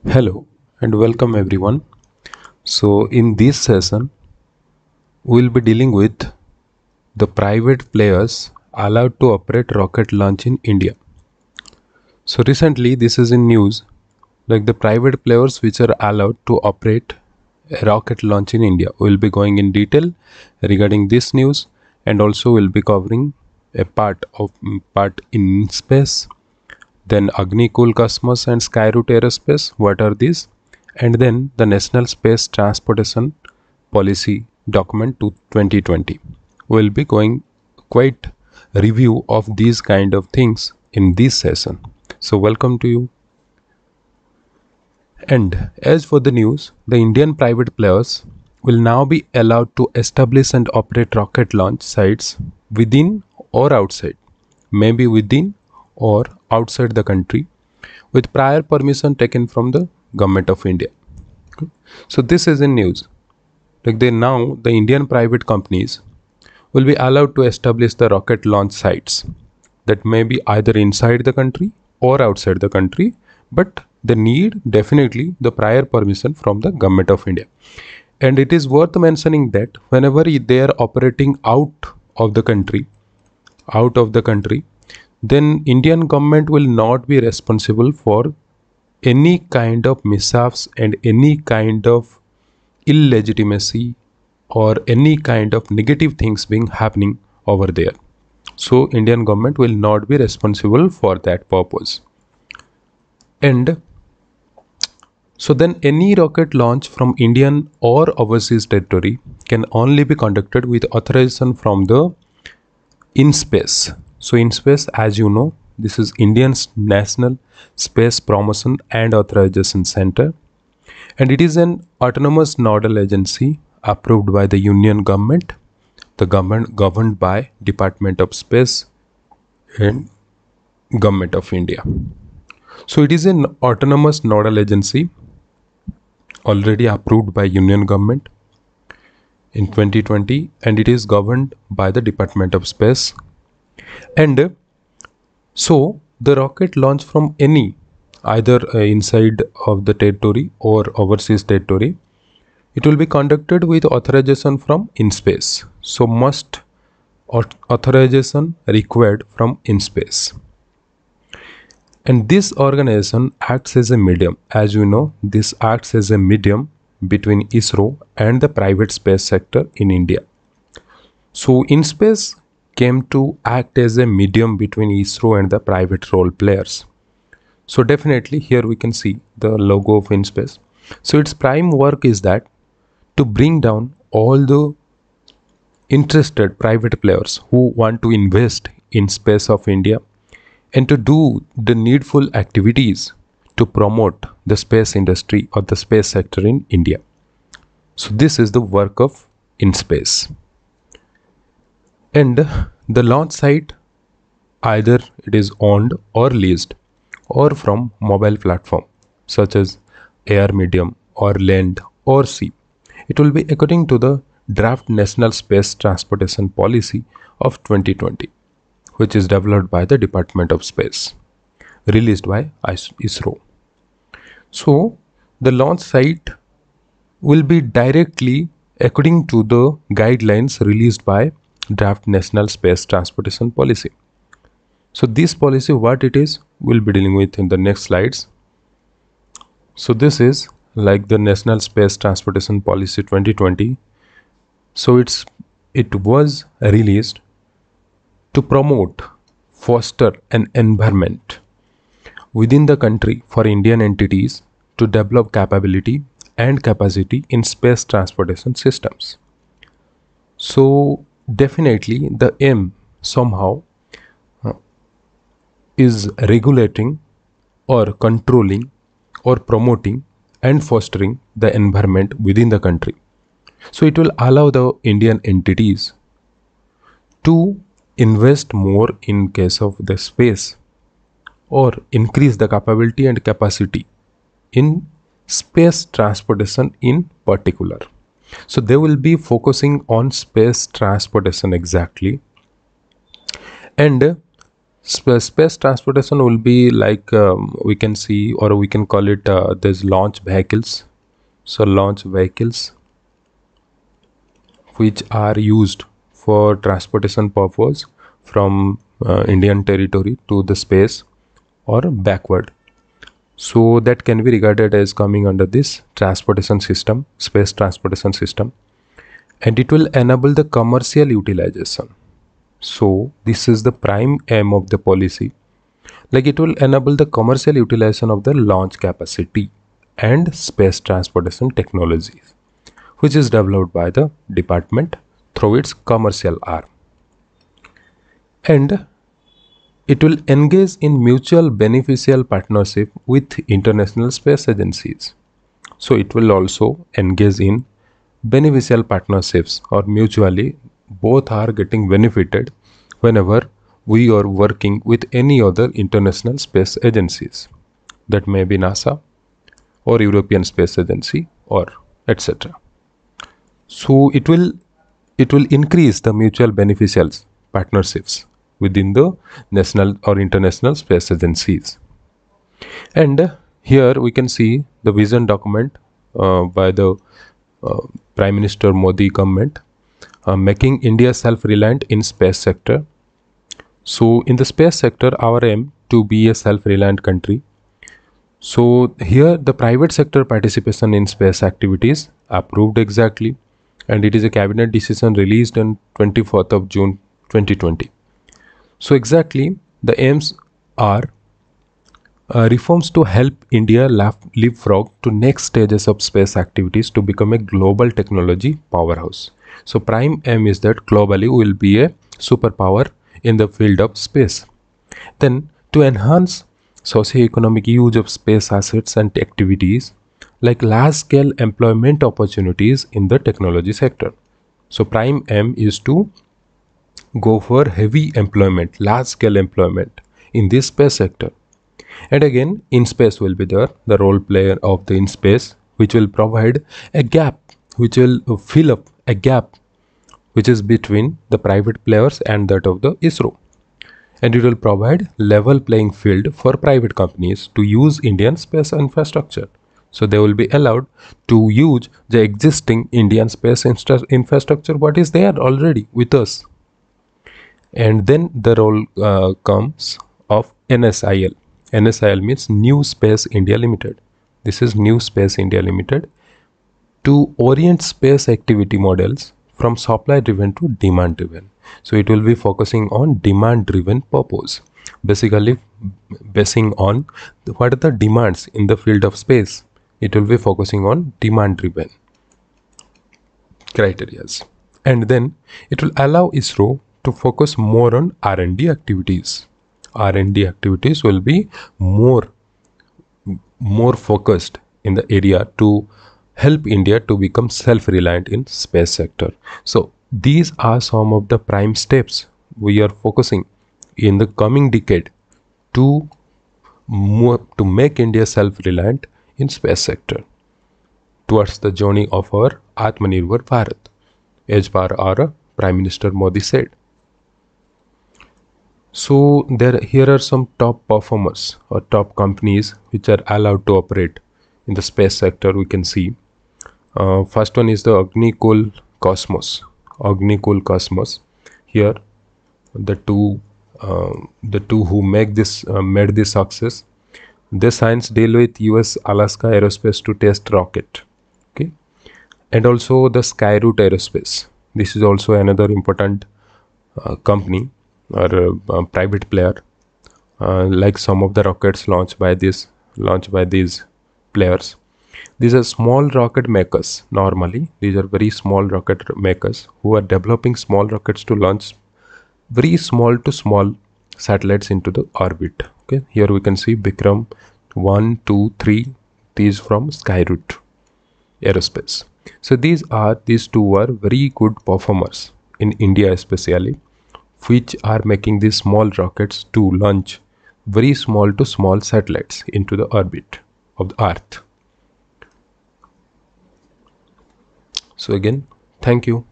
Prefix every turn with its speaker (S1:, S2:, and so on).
S1: Hello and welcome everyone. So in this session we'll be dealing with the private players allowed to operate rocket launch in India. So recently this is in news, like the private players which are allowed to operate a rocket launch in India. We'll be going in detail regarding this news, and also we'll be covering a part in space, then Agnikul Cosmos and Skyroot Aerospace, what are these? And then the National Space Transportation Policy document to 2020. We'll be going quite review of these kind of things in this session. So welcome to you. And as for the news, the Indian private players will now be allowed to establish and operate rocket launch sites within or outside, maybe within or outside the country, with prior permission taken from the government of India. So this is in news. Like they now the Indian private companies will be allowed to establish the rocket launch sites that may be either inside the country or outside the country, but they need definitely the prior permission from the government of India. And it is worth mentioning that whenever they are operating out of the country, then Indian government will not be responsible for any kind of mishaps and any kind of illegitimacy or any kind of negative things being happening over there. So Indian government will not be responsible for that purpose. And so then any rocket launch from Indian or overseas territory can only be conducted with authorization from the INSPACE. So INSPACE, as you know, this is Indian's National Space Promotion and Authorization Center, and it is an autonomous nodal agency approved by the Union government, the government governed by Department of Space and Government of India. So it is an autonomous nodal agency already approved by Union government in 2020, and it is governed by the Department of Space. And so the rocket launch from any either inside of the territory or overseas territory, it will be conducted with authorization from INSPACE. So must authorization required from INSPACE. And this organization acts as a medium. As you know, this acts as a medium between ISRO and the private space sector in India. So INSPACE came to act as a medium between ISRO and the private role players. So definitely here we can see the logo of INSPACE. So its prime work is that to bring down all the interested private players who want to invest in space of India and to do the needful activities to promote the space industry or the space sector in India. So this is the work of INSPACE. And the launch site, either it is owned or leased or from mobile platform such as air, medium or land or sea. It will be according to the draft National Space Transportation Policy of 2020, which is developed by the Department of Space, released by ISRO. So the launch site will be directly according to the guidelines released by draft National Space Transportation Policy. So this policy, what it is, we'll be dealing with in the next slides. So this is like the National Space Transportation Policy 2020. So it was released to promote, foster an environment within the country for Indian entities to develop capability and capacity in space transportation systems. So definitely the aim somehow is regulating or controlling or promoting and fostering the environment within the country. So it will allow the Indian entities to invest more in case of the space or increase the capability and capacity in space transportation in particular. So they will be focusing on space transportation exactly. And Space transportation will be like we can see, or we can call it, there's launch vehicles. So launch vehicles which are used for transportation purpose from Indian territory to the space or backward. So that can be regarded as coming under this transportation system, space transportation system, and it will enable the commercial utilization. So this is the prime aim of the policy. Like, it will enable the commercial utilization of the launch capacity and space transportation technologies, which is developed by the department through its commercial arm. And it will engage in mutual beneficial partnership with international space agencies. So it will also engage in beneficial partnerships, or mutually both are getting benefited whenever we are working with any other international space agencies. That may be NASA or European Space Agency or etc. So it will increase the mutual beneficial partnerships within the national or international space agencies. And here we can see the vision document by the Prime Minister Modi government, making India self-reliant in space sector. So in the space sector, our aim to be a self-reliant country. So here the private sector participation in space activities approved exactly, and it is a cabinet decision released on 24th of June 2020. So exactly the aims are reforms to help India leapfrog to next stages of space activities to become a global technology powerhouse. So prime aim is that globally we will be a superpower in the field of space. Then to enhance socio-economic use of space assets and activities, like large-scale employment opportunities in the technology sector. So prime aim is to go for heavy employment, large-scale employment in this space sector. And again, in space will be there, the role player of the in space, which will provide a gap, which will fill up a gap which is between the private players and that of the ISRO. And it will provide level playing field for private companies to use Indian space infrastructure. So they will be allowed to use the existing Indian space infrastructure what is there already with us. And then the role comes of NSIL. NSIL means New Space India Limited. This is New Space India Limited to orient space activity models from supply driven to demand driven. So it will be focusing on demand driven purpose, basically basing on what are the demands in the field of space. It will be focusing on demand driven criterias, and then it will allow ISRO to focus more on R&D activities. R&D activities will be more focused in the area to help India to become self-reliant in space sector. So these are some of the prime steps we are focusing in the coming decade to make India self-reliant in space sector towards the journey of our Atmanirbhar Bharat, as per our Prime Minister Modi said. So here are some top performers or top companies which are allowed to operate in the space sector. We can see first one is the Agnikul Cosmos. Agnikul Cosmos. Here the two who made this success. The science deal with US Alaska Aerospace to test rocket. Okay, and also the Skyroot Aerospace. This is also another important company or private player. Like some of the rockets launched by these players. These are small rocket makers. Normally, these are very small rocket makers who are developing small rockets to launch very small to small satellites into the orbit. Okay, here we can see Vikram 1, 2, 3. These from Skyroot Aerospace. So these two are very good performers in India especially, which are making these small rockets to launch very small to small satellites into the orbit of the Earth. So again, thank you.